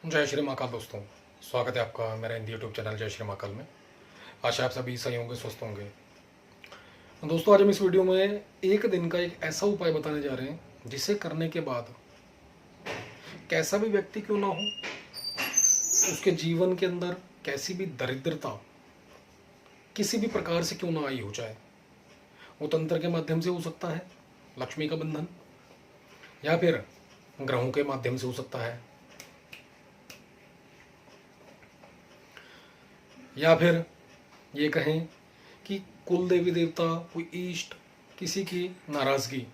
जय श्री महाकाल दोस्तों, स्वागत है आपका मेरा हिंदी यूट्यूब चैनल जय श्री महाकाल में। आशा आप सभी सही होंगे, स्वस्थ होंगे। दोस्तों, आज हम इस वीडियो में एक दिन का एक ऐसा उपाय बताने जा रहे हैं जिसे करने के बाद कैसा भी व्यक्ति क्यों ना हो, उसके जीवन के अंदर कैसी भी दरिद्रता किसी भी प्रकार से क्यों ना आई हो जाए। वो तंत्र के माध्यम से हो सकता है, लक्ष्मी का बंधन, या फिर ग्रहों के माध्यम से हो सकता है, या फिर ये कहें कि कुल देवी देवता, कोई इष्ट, किसी की नाराजगी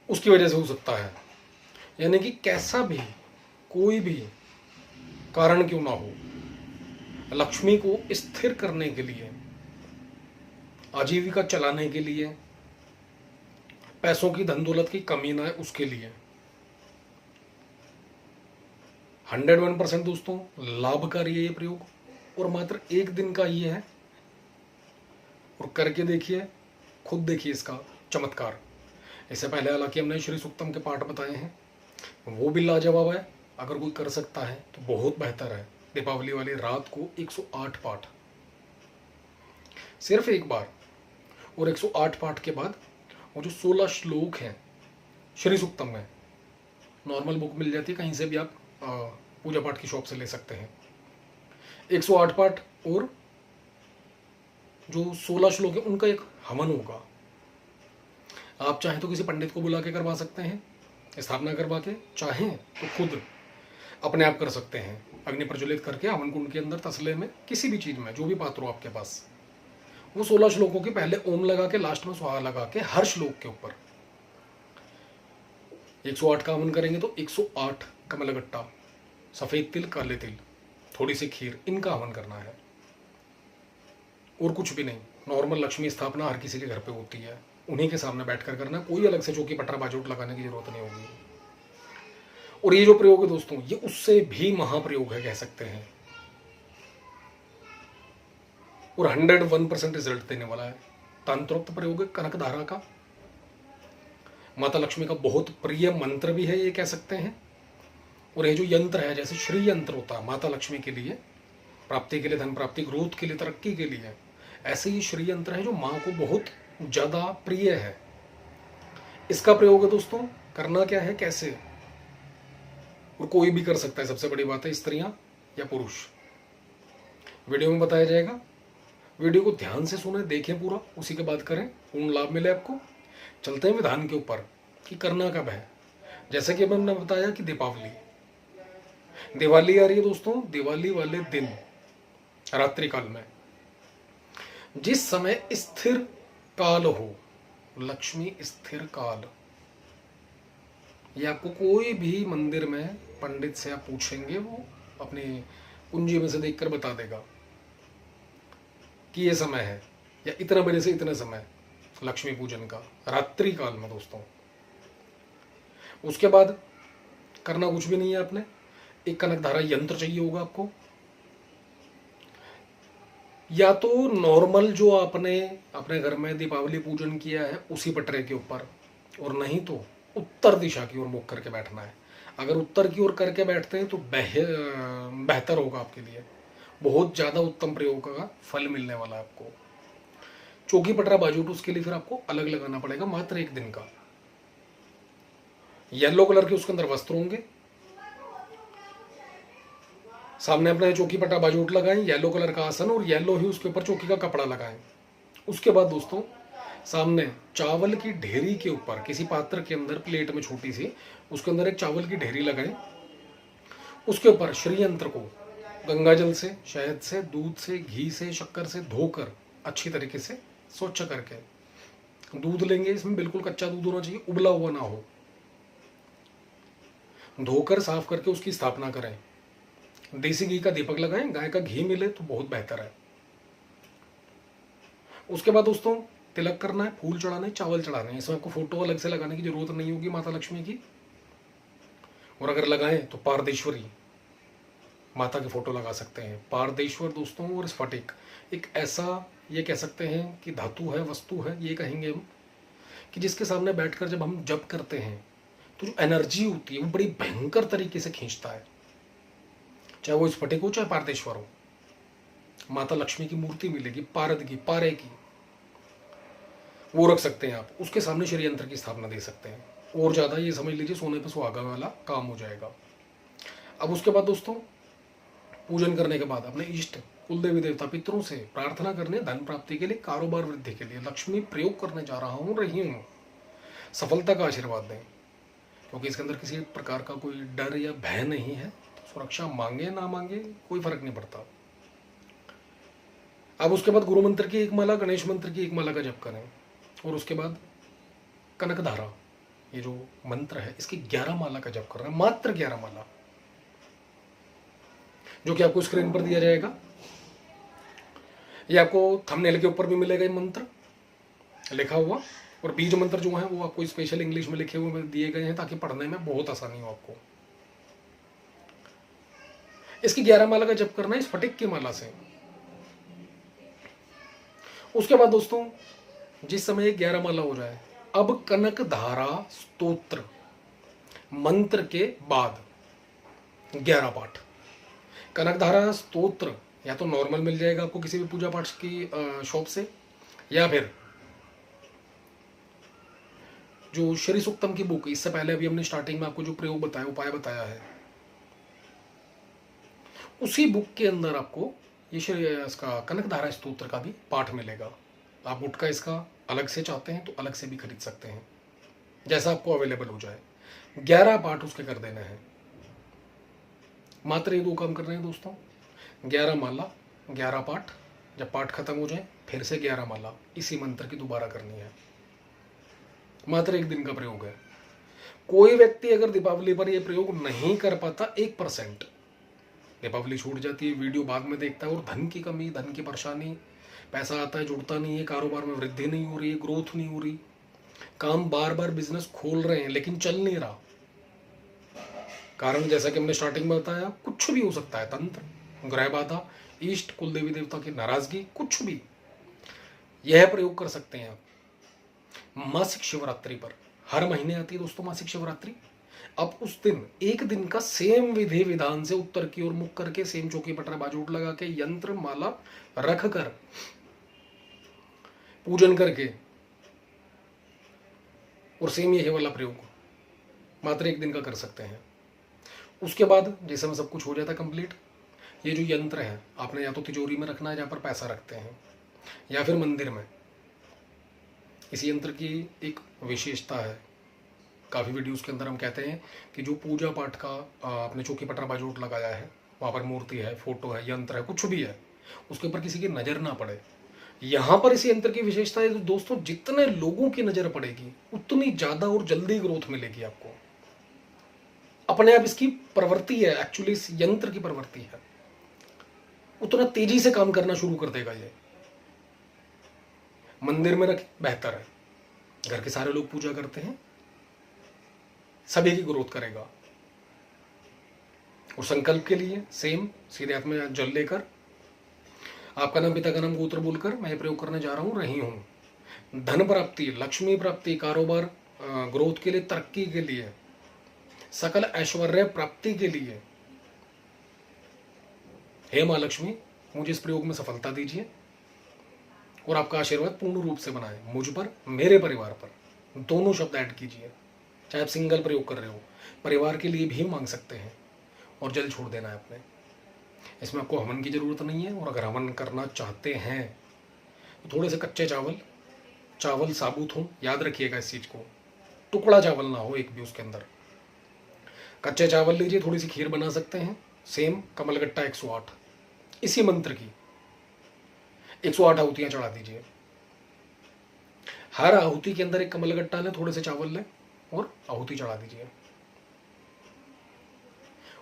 उसकी वजह से हो सकता है। यानी कि कैसा भी कोई भी कारण क्यों ना हो, लक्ष्मी को स्थिर करने के लिए, आजीविका चलाने के लिए, पैसों की धन दौलत की कमी ना है उसके लिए 101% दोस्तों लाभकारी है ये प्रयोग। और मात्र एक दिन का ये है, और करके देखिए, खुद देखिए इसका चमत्कार। इससे पहले हालांकि हमने श्री सूक्तम के पाठ बताए हैं, वो भी लाजवाब है। अगर कोई कर सकता है तो बहुत बेहतर है। दीपावली वाली रात को 108 पाठ, सिर्फ एक बार, और 108 पाठ के बाद वो जो 16 श्लोक हैं श्री सूक्तम में, नॉर्मल बुक मिल जाती है, कहीं से भी आप पूजा पाठ की शॉप से ले सकते हैं। 108 पाठ और जो 16 श्लोक है उनका एक हवन होगा। आप चाहें तो किसी पंडित को बुला के करवा सकते हैं, स्थापना करवा के, चाहें तो खुद अपने आप कर सकते हैं। अग्नि प्रज्वलित करके हवन कुंड के अंदर, तसले में, किसी भी चीज में, जो भी पात्र हो आपके पास, वो 16 श्लोकों के पहले ओम लगा के, लास्ट में स्वाहा लगा के, हर श्लोक के ऊपर 108 का हवन करेंगे तो 108 कमलगट्टा, सफेद तिल, काले तिल, थोड़ी सी खीर, इनका हवन करना है। और कुछ भी नहीं। नॉर्मल लक्ष्मी स्थापना हर किसी के घर पे होती है, उन्हीं के सामने बैठकर करना। कोई अलग से चौकी पटरा बाजूट लगाने की जरूरत नहीं होगी। और ये जो प्रयोग है दोस्तों, ये उससे भी महाप्रयोग है, कह सकते हैं, और 101% रिजल्ट देने वाला है। तंत्रोक्त प्रयोग है कनकधारा का, माता लक्ष्मी का बहुत प्रिय मंत्र भी है, ये कह सकते हैं। और ये जो यंत्र है, जैसे श्री यंत्र होता है माता लक्ष्मी के लिए, प्राप्ति के लिए, धन प्राप्ति, ग्रोथ के लिए, तरक्की के लिए, ऐसे ही श्री यंत्र है जो माँ को बहुत ज्यादा प्रिय है। इसका प्रयोग है दोस्तों। करना क्या है, कैसे, और कोई भी कर सकता है। सबसे बड़ी बात है, स्त्रियां या पुरुष, वीडियो में बताया जाएगा। वीडियो को ध्यान से सुने, देखें पूरा, उसी के बाद करें, पूर्ण लाभ मिले आपको। चलते हैं विधान के ऊपर कि करना कब है। जैसे कि हमने बताया कि दिवाली आ रही है दोस्तों। दिवाली वाले दिन रात्रि काल में, जिस समय स्थिर काल हो, लक्ष्मी स्थिर काल, ये आपको कोई भी मंदिर में पंडित से आप पूछेंगे, वो अपनी कुंजी में से देखकर बता देगा कि ये समय है, या इतना बजे से इतना समय लक्ष्मी पूजन का, रात्रि काल में दोस्तों। उसके बाद करना कुछ भी नहीं है आपने। एक कनकधारा यंत्र चाहिए होगा आपको, या तो नॉर्मल जो आपने अपने घर में दीपावली पूजन किया है उसी पटरे के ऊपर, और नहीं तो उत्तर दिशा की ओर मुख करके बैठना है। अगर उत्तर की ओर करके बैठते हैं तो बेहतर होगा आपके लिए, बहुत ज्यादा उत्तम प्रयोग का फल मिलने वाला है आपको। चौकी पटरा बाजूट, उसके लिए फिर आपको अलग लगाना पड़ेगा, मात्र एक दिन का। येलो कलर के उसके अंदर वस्त्र होंगे, सामने अपना चौकी पटा बाजूट लगाएं, येलो कलर का आसन, और येलो ही उसके ऊपर चौकी का कपड़ा लगाएं। उसके बाद दोस्तों, सामने चावल की ढेरी के ऊपर, किसी पात्र के अंदर, प्लेट में छोटी सी, उसके अंदर एक चावल की ढेरी लगाएं। उसके ऊपर श्री यंत्र को गंगा जल से, शहद से, दूध से, घी से, शक्कर से धोकर अच्छी तरीके से स्वच्छ करके, दूध लेंगे, इसमें बिल्कुल कच्चा दूध होना चाहिए, उबला हुआ ना हो, धोकर साफ करके उसकी स्थापना करें। देसी घी का दीपक लगाएं, गाय का घी मिले तो बहुत बेहतर है। उसके बाद दोस्तों तिलक करना है, फूल चढ़ाना है, चावल चढ़ाना है। इसमें आपको फोटो अलग से लगाने की जरूरत नहीं होगी माता लक्ष्मी की, और अगर लगाएं तो पारदेश्वरी माता की फोटो लगा सकते हैं। पारदेश्वर दोस्तों और स्फटिक एक ऐसा, ये कह सकते हैं कि धातु है, वस्तु है, ये कहेंगे हम, कि जिसके सामने बैठकर जब हम जप करते हैं तो जो एनर्जी होती है वो बड़ी भयंकर तरीके से खींचता है, चाहे वो स्फटिक हो चाहे पारदेश्वर हो। माता लक्ष्मी की मूर्ति मिलेगी, पारद की, पारे की, वो रख सकते हैं आप, उसके सामने श्री यंत्र की स्थापना दे सकते हैं। और ज़्यादा ये समझ लीजिए सोने पर सुहागा वाला काम हो जाएगा। अब उसके बाद दोस्तों, पूजन करने के बाद अपने इष्ट कुल देवी देवता पितरों से प्रार्थना करने, धन प्राप्ति के लिए, कारोबार वृद्धि के लिए, लक्ष्मी प्रयोग करने जा रहा हूँ, रही हूँ, सफलता का आशीर्वाद दें, क्योंकि इसके अंदर किसी प्रकार का कोई डर या भय नहीं है। तो सुरक्षा मांगे ना मांगे कोई फर्क नहीं पड़ता। अब उसके बाद गुरु मंत्र की एक माला, गणेश मंत्र की एक माला का जप करें, और उसके बाद कनकधारा, ये जो मंत्र है इसकी 11 माला का जप करना है, मात्र 11 माला, जो कि आपको स्क्रीन पर दिया जाएगा। ये आपको थंबनेल के ऊपर भी मिलेगा ये मंत्र लिखा हुआ, और बीज मंत्र जो है वो आपको स्पेशल इंग्लिश में लिखे हुए दिए गए हैं ताकि पढ़ने में बहुत आसानी हो आपको। इसकी 11 माला का जप करना है स्फटिक की माला से। उसके बाद दोस्तों, जिस समय 11 माला हो जाए, अब कनक धारा स्तोत्र मंत्र के बाद 11 पाठ। कनक धारा स्तोत्र या तो नॉर्मल मिल जाएगा आपको किसी भी पूजा पाठ की शॉप से, या फिर जो श्री सूक्तम की बुक, इससे पहले अभी हमने स्टार्टिंग में आपको जो प्रयोग बताया, उपाय बताया है, उसी बुक के अंदर आपको ये इसका कनक धारा स्तोत्र का भी पाठ मिलेगा। आप गुटका इसका अलग से चाहते हैं तो अलग से भी खरीद सकते हैं, जैसा आपको अवेलेबल हो जाए। 11 पाठ उसके कर देने हैं। मात्र ये 2 काम करने हैं दोस्तों, 11 माला, 11 पाठ। जब पाठ खत्म हो जाए फिर से 11 माला इसी मंत्र की दोबारा करनी है। मात्र 1 दिन का प्रयोग है। कोई व्यक्ति अगर दीपावली पर यह प्रयोग नहीं कर पाता, 1%, दीपावली छूट जाती है, वीडियो बाद में देखता है, और धन की कमी, धन की परेशानी, पैसा आता है जुड़ता नहीं है, कारोबार में वृद्धि नहीं हो रही है, ग्रोथ नहीं हो रही, काम बार बार बिजनेस खोल रहे हैं लेकिन चल नहीं रहा। कारण जैसा कि हमने स्टार्टिंग में बताया, कुछ भी हो सकता है, तंत्र, ग्रह बाधा, इष्ट कुल देवी देवता की नाराजगी, कुछ भी। यह प्रयोग कर सकते हैं आप मासिक शिवरात्रि पर। हर महीने आती है दोस्तों मासिक शिवरात्रि। अब उस दिन 1 दिन का सेम विधि विधान से उत्तर की ओर मुख करके, सेम चौकी पटरा बाजूट लगा के, यंत्र माला रख कर, पूजन करके, और सेम यही वाला प्रयोग मात्र 1 दिन का कर सकते हैं। उसके बाद जैसे में सब कुछ हो जाता है कंप्लीट, ये जो यंत्र है आपने या तो तिजोरी में रखना है जहाँ पर पैसा रखते हैं, या फिर मंदिर में। इस यंत्र की एक विशेषता है, काफ़ी वीडियोस के अंदर हम कहते हैं कि जो पूजा पाठ का आपने चौकी पटरा बाजूट लगाया है, वहाँ पर मूर्ति है, फोटो है, यंत्र है, कुछ भी है, उसके ऊपर किसी की नज़र ना पड़े। यहाँ पर इस यंत्र की विशेषता है दोस्तों, जितने लोगों की नज़र पड़ेगी उतनी ज़्यादा और जल्दी ग्रोथ मिलेगी आपको। अपने आप इसकी प्रवृत्ति है, एक्चुअली इस यंत्र की प्रवृत्ति है, उतना तेजी से काम करना शुरू कर देगा ये। मंदिर में रखें बेहतर है, घर के सारे लोग पूजा करते हैं, सभी की ग्रोथ करेगा। और संकल्प के लिए सेम, सीधे हाथ में जल लेकर, आपका नाम, पिता का नाम, गोत्र बोलकर मैं प्रयोग करने जा रहा हूं, रही हूं। धन प्राप्ति, लक्ष्मी प्राप्ति, कारोबार ग्रोथ के लिए, तरक्की के लिए, सकल ऐश्वर्य प्राप्ति के लिए, हे मां लक्ष्मी मुझे इस प्रयोग में सफलता दीजिए और आपका आशीर्वाद पूर्ण रूप से बनाए मुझ पर, मेरे परिवार पर। दोनों शब्द ऐड कीजिए, चाहे आप सिंगल प्रयोग कर रहे हो, परिवार के लिए भी मांग सकते हैं, और जल छोड़ देना है आपने। इसमें आपको हवन की जरूरत नहीं है, और अगर हवन करना चाहते हैं तो थोड़े से कच्चे चावल साबुत हो, याद रखिएगा इस चीज को, टुकड़ा चावल ना हो एक भी उसके अंदर। कच्चे चावल लीजिए, थोड़ी सी खीर बना सकते हैं, सेम कमलगट्टा 108, इसी मंत्र की 108 आहुतियां चढ़ा दीजिए। हर आहुति के अंदर एक कमलगट्टा लें, थोड़े से चावल लें और आहुति चढ़ा दीजिए।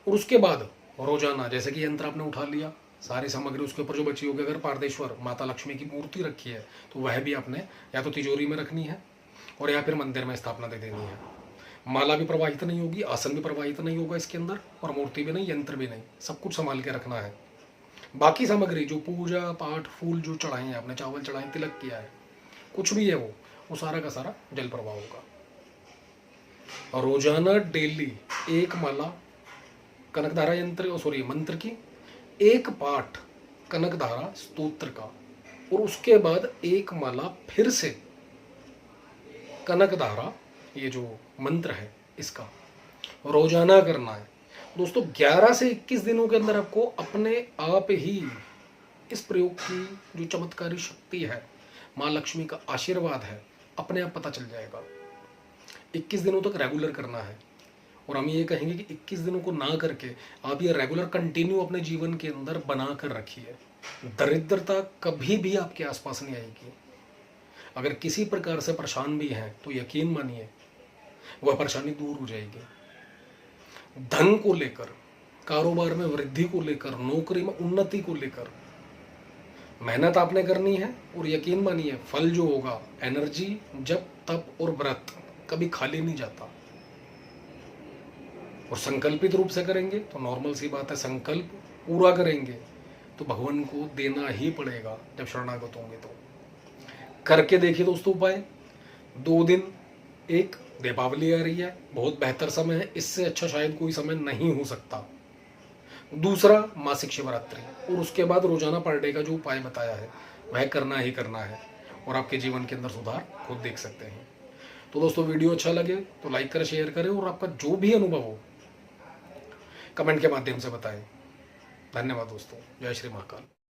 और उसके बाद रोजाना, जैसे कि यंत्र आपने उठा लिया, सारी सामग्री उसके ऊपर जो बची होगी, अगर पारदेश्वर माता लक्ष्मी की मूर्ति रखी है तो वह भी आपने या तो तिजोरी में रखनी है और या फिर मंदिर में स्थापना दे देनी है। माला भी प्रवाहित नहीं होगी, आसन भी प्रवाहित नहीं होगा इसके अंदर, और मूर्ति भी नहीं, यंत्र भी नहीं, सब कुछ संभाल के रखना है। बाकी सामग्री जो पूजा पाठ, फूल जो चढ़ाए हैं आपने, चावल चढ़ाए, तिलक किया है, कुछ भी है वो सारा का सारा जल प्रवाह होगा। रोजाना डेली एक माला कनकधारा मंत्र की, एक पाठ कनकधारा स्तोत्र का, और उसके बाद एक माला फिर से कनकधारा ये जो मंत्र है इसका रोजाना करना है। दोस्तों 11 से 21 दिनों के अंदर आपको अपने आप ही इस प्रयोग की जो चमत्कारी शक्ति है, माँ लक्ष्मी का आशीर्वाद है, अपने आप पता चल जाएगा। 21 दिनों तक रेगुलर करना है, और हम ये कहेंगे कि 21 दिनों को ना करके आप ये रेगुलर कंटिन्यू अपने जीवन के अंदर बना कर रखिए। दरिद्रता कभी भी आपके आसपास नहीं आएगी। अगर किसी प्रकार से परेशान भी हैं तो यकीन मानिए वह परेशानी दूर हो जाएगी। धन को लेकर, कारोबार में वृद्धि को लेकर, नौकरी में उन्नति को लेकर मेहनत आपने करनी है, और यकीन मानिए फल जो होगा, एनर्जी जब तप और व्रत कभी खाली नहीं जाता। और संकल्पित रूप से करेंगे तो नॉर्मल सी बात है, संकल्प पूरा करेंगे तो भगवान को देना ही पड़ेगा जब शरणागत होंगे तो। करके देखिए दोस्तों उपाय। 2 दिन, एक दीपावली आ रही है, बहुत बेहतर समय है, इससे अच्छा शायद कोई समय नहीं हो सकता। दूसरा मासिक शिवरात्रि, और उसके बाद रोजाना पर डे का जो उपाय बताया है वह करना ही करना है, और आपके जीवन के अंदर सुधार खुद देख सकते हैं। तो दोस्तों वीडियो अच्छा लगे तो लाइक करें, शेयर करें, और आपका जो भी अनुभव हो कमेंट के माध्यम से बताएं। धन्यवाद दोस्तों। जय श्री महाकाल।